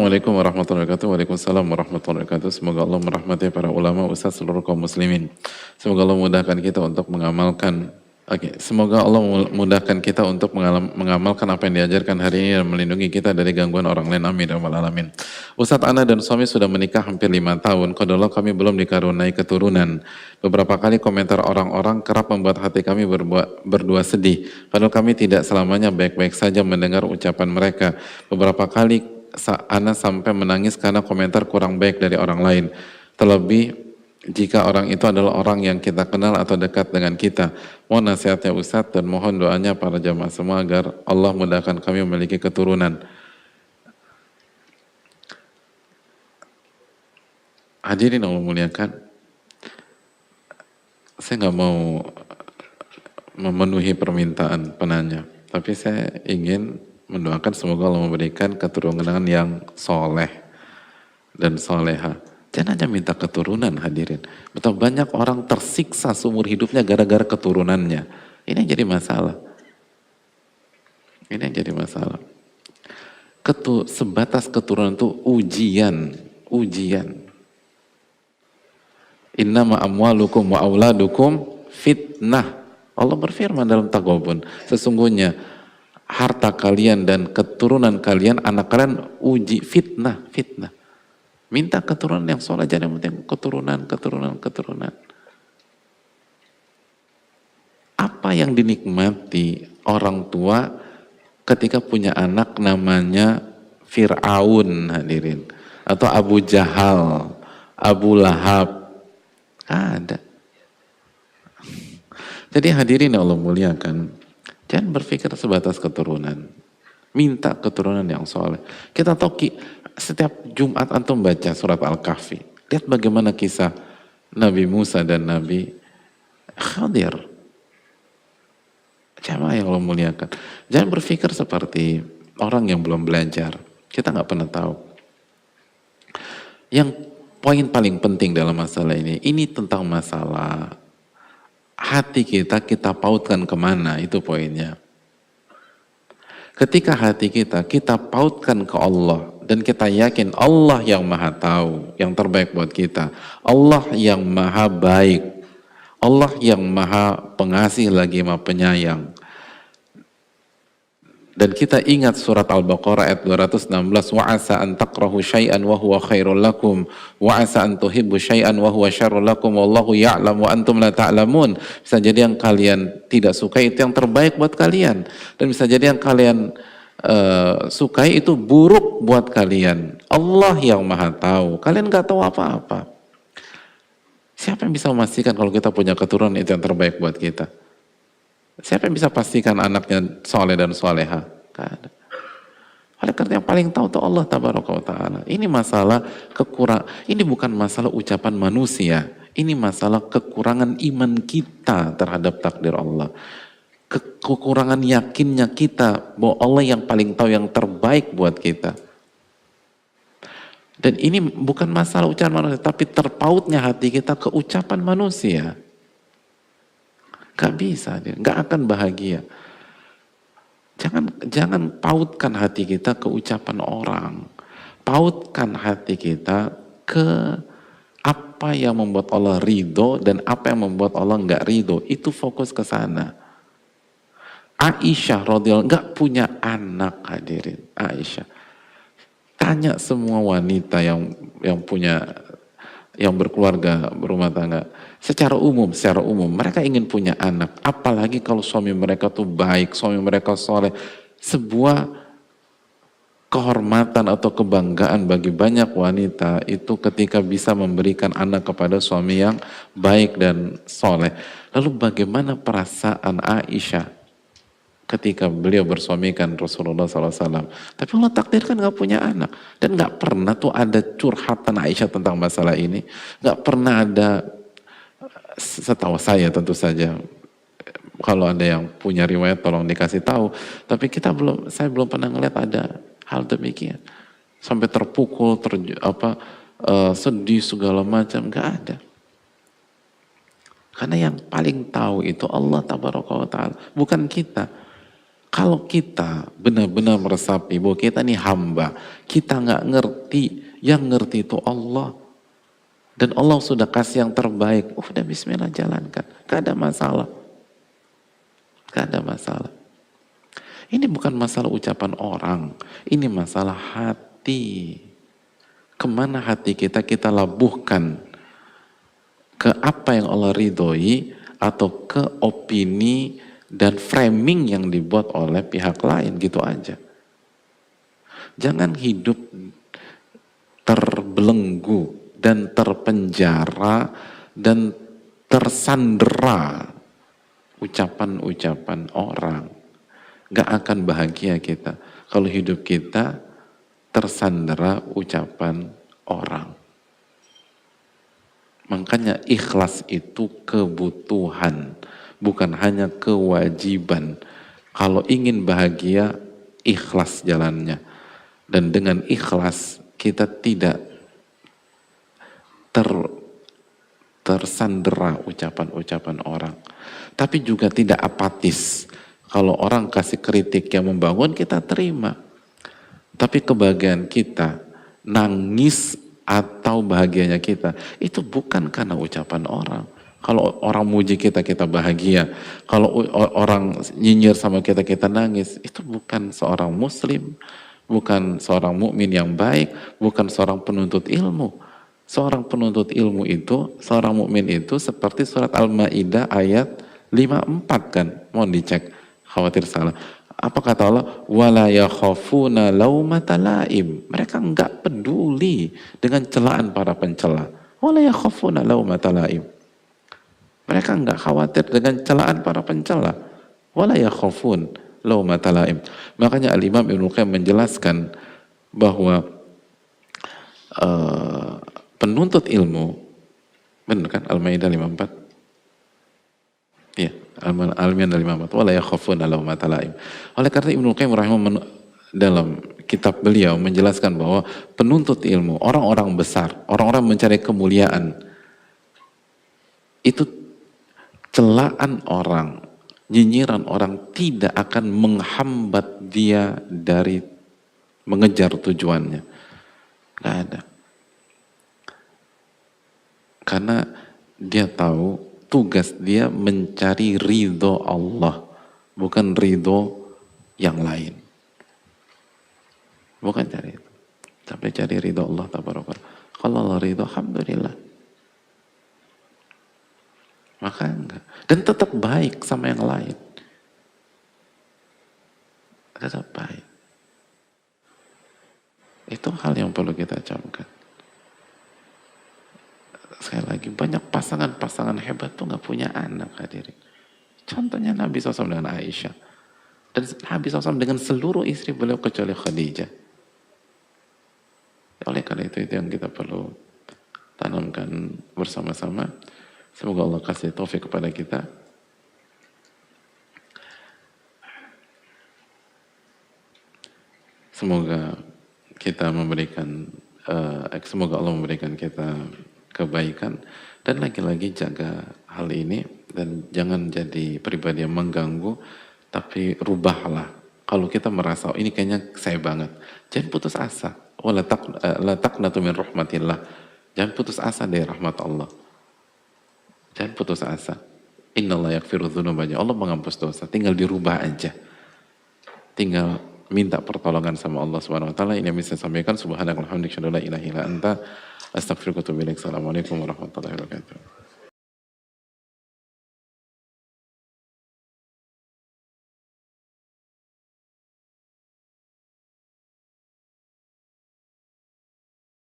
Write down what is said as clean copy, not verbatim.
Assalamualaikum warahmatullahi wabarakatuh. Waalaikumsalam warahmatullahi wabarakatuh. Semoga Allah merahmati para ulama, ustaz, seluruh kaum muslimin. Semoga Allah memudahkan kita untuk mengamalkan. Semoga Allah memudahkan kita untuk mengamalkan apa yang diajarkan hari ini dan melindungi kita dari gangguan orang lain. Amin ya rabbal alamin. Ustaz, ana dan suami sudah menikah hampir 5 tahun. Qadarullah kami belum dikaruniai keturunan. Beberapa kali komentar orang-orang kerap membuat hati kami berdua sedih. Padahal kami tidak selamanya baik-baik saja mendengar ucapan mereka. Beberapa kali Ana sampai menangis karena komentar kurang baik dari orang lain. Terlebih jika orang itu adalah orang yang kita kenal atau dekat dengan kita. Mohon nasihatnya Ustadz dan mohon doanya para jamaah semua agar Allah mudahkan kami memiliki keturunan. Hadirin Allah muliakan, saya nggak mau memenuhi permintaan penanya, tapi saya ingin mendoakan semoga Allah memberikan keturunan yang soleh dan soleha. Jangan hanya minta keturunan, hadirin. Betapa banyak orang tersiksa seumur hidupnya gara-gara keturunannya. Ini yang jadi masalah. Ini yang jadi masalah. Sebatas keturunan itu ujian. Innama amwalukum wa auladukum fitnah. Allah berfirman dalam Taghabun, sesungguhnya harta kalian dan keturunan kalian, anak kalian uji, fitnah. Minta keturunan yang soleh, jangan penting keturunan. Apa yang dinikmati orang tua ketika punya anak namanya Fir'aun, hadirin, atau Abu Jahal, Abu Lahab? Ada. Jadi hadirin yang Allah muliakan, jangan berpikir sebatas keturunan. Minta keturunan yang soleh. Kita tahu setiap Jumat antum baca surat Al-Kahfi. Lihat bagaimana kisah Nabi Musa dan Nabi Khadir. Jamaah yang Allah muliakan. Jangan berpikir seperti orang yang belum belajar. Kita nggak pernah tahu. Yang poin paling penting dalam masalah ini tentang masalah hati kita pautkan kemana, itu poinnya. Ketika hati kita pautkan ke Allah, dan kita yakin Allah yang maha tahu, yang terbaik buat kita. Allah yang maha baik. Allah yang maha pengasih lagi maha penyayang. Dan kita ingat surat Al-Baqarah ayat 216, wa asa an takrahu syai'an wa huwa khairul lakum wa asa an tuhibbu syai'an wa huwa syarrul lakum wallahu ya'lam wa antum la ta'lamun. Bisa jadi yang kalian tidak sukai itu yang terbaik buat kalian, dan bisa jadi yang kalian sukai itu buruk buat kalian. Allah yang maha tahu, kalian gak tahu apa-apa. Siapa yang bisa memastikan kalau kita punya keturunan itu yang terbaik buat kita? Siapa yang bisa pastikan anaknya soleh dan soleha? Gak ada. Oleh karena yang paling tahu itu Allah tabaraka wa ta'ala. Ini masalah ini bukan masalah ucapan manusia. Ini masalah kekurangan iman kita terhadap takdir Allah. Kekurangan yakinnya kita bahwa Allah yang paling tahu yang terbaik buat kita. Dan ini bukan masalah ucapan manusia, tapi terpautnya hati kita ke ucapan manusia. Gak bisa, gak akan bahagia. Jangan pautkan hati kita ke ucapan orang. Pautkan hati kita ke apa yang membuat Allah ridho dan apa yang membuat Allah nggak ridho. Itu fokus ke sana. Aisyah radhiyallahu nggak punya anak, hadirin. Aisyah. Tanya semua wanita yang berkeluarga, berumah tangga. Secara umum, mereka ingin punya anak. Apalagi kalau suami mereka tuh baik, suami mereka soleh. Sebuah kehormatan atau kebanggaan bagi banyak wanita itu ketika bisa memberikan anak kepada suami yang baik dan soleh. Lalu bagaimana perasaan Aisyah ketika beliau bersuamikan Rasulullah SAW? Tapi Allah takdirkan gak punya anak. Dan gak pernah tuh ada curhatan Aisyah tentang masalah ini. Gak pernah ada, setahu saya tentu saja, kalau ada yang punya riwayat tolong dikasih tahu. Tapi saya belum pernah ngeliat ada hal demikian. Sampai terpukul, sedih segala macam, gak ada. Karena yang paling tahu itu Allah tabaraka wa ta'ala, bukan kita. Kalau kita benar-benar meresapi bahwa kita ini hamba, kita nggak ngerti, yang ngerti itu Allah. Dan Allah sudah kasih yang terbaik, udah bismillah jalankan, gak ada masalah. Gak ada masalah. Ini bukan masalah ucapan orang, ini masalah hati. Kemana hati kita labuhkan? Ke apa yang Allah ridhoi atau ke opini dan framing yang dibuat oleh pihak lain, gitu aja. Jangan hidup terbelenggu dan terpenjara dan tersandera ucapan-ucapan orang. Gak akan bahagia kita kalau hidup kita tersandera ucapan orang. Makanya ikhlas itu kebutuhan, bukan hanya kewajiban. Kalau ingin bahagia, ikhlas jalannya. Dan dengan ikhlas kita tidak tersandera ucapan-ucapan orang. Tapi juga tidak apatis. Kalau orang kasih kritik yang membangun, kita terima. Tapi kebahagiaan kita, nangis atau bahagianya kita, itu bukan karena ucapan orang. Kalau orang muji kita, kita bahagia. Kalau orang nyinyir sama kita, kita nangis. Itu bukan seorang muslim, bukan seorang mukmin yang baik, bukan seorang penuntut ilmu. Seorang penuntut ilmu itu, seorang mukmin itu seperti surat Al-Maidah ayat 54 kan. Mohon dicek, khawatir salah. Apa kata Allah? Wala yakhafuna laumata laim. Mereka enggak peduli dengan celaan para pencela. Wala yakhafuna laumata laim. Mereka enggak khawatir dengan celaan para pencela. Wala yakhafun laumata laim. Makanya Al-Imam Ibnu Qayyim menjelaskan bahwa penuntut ilmu, benar kan? Al-Maidah 54. Iya, Al-Maidah 54. Wala yakhafuna laumata laim. Oleh karena Ibnu Qayyim rahimahullah dalam kitab beliau menjelaskan bahwa penuntut ilmu, orang-orang besar, orang-orang mencari kemuliaan, itu celaan orang, nyinyiran orang tidak akan menghambat dia dari mengejar tujuannya. Gak ada. Karena dia tahu tugas dia mencari ridho Allah, bukan ridho yang lain. Bukan cari itu, tapi cari ridho Allah tabaraka. Kalau Allah ridho, alhamdulillah. Maka enggak. Dan tetap baik sama yang lain. Tetap baik. Itu hal yang perlu kita camkan. Sekali lagi, banyak pasangan-pasangan hebat tuh nggak punya anak, hadirin. Contohnya Nabi SAW dengan Aisyah. Dan Nabi SAW dengan seluruh istri beliau kecuali Khadijah. Oleh karena itu yang kita perlu tanamkan bersama-sama. Semoga Allah kasih taufik kepada kita. Semoga kita memberikan, semoga Allah memberikan kita kebaikan, dan lagi-lagi jaga hal ini dan jangan jadi pribadi yang mengganggu, tapi rubahlah. Kalau kita merasa ini kayaknya saya banget, jangan putus asa. La taqnatu min rahmatillah. Jangan putus asa dari rahmat Allah. Jangan putus asa. Innallaha yaghfiru dzunuba. Allah menghapus dosa, tinggal dirubah aja. Tinggal minta pertolongan sama Allah Subhanahu wa taala. Ini yang bisa saya sampaikan. Subhanakallahumma wa bihamdika asyhadu an la ilaha illa anta astaghfiruka wa atubu ilaik. Assalamualaikum warahmatullahi wabarakatuh.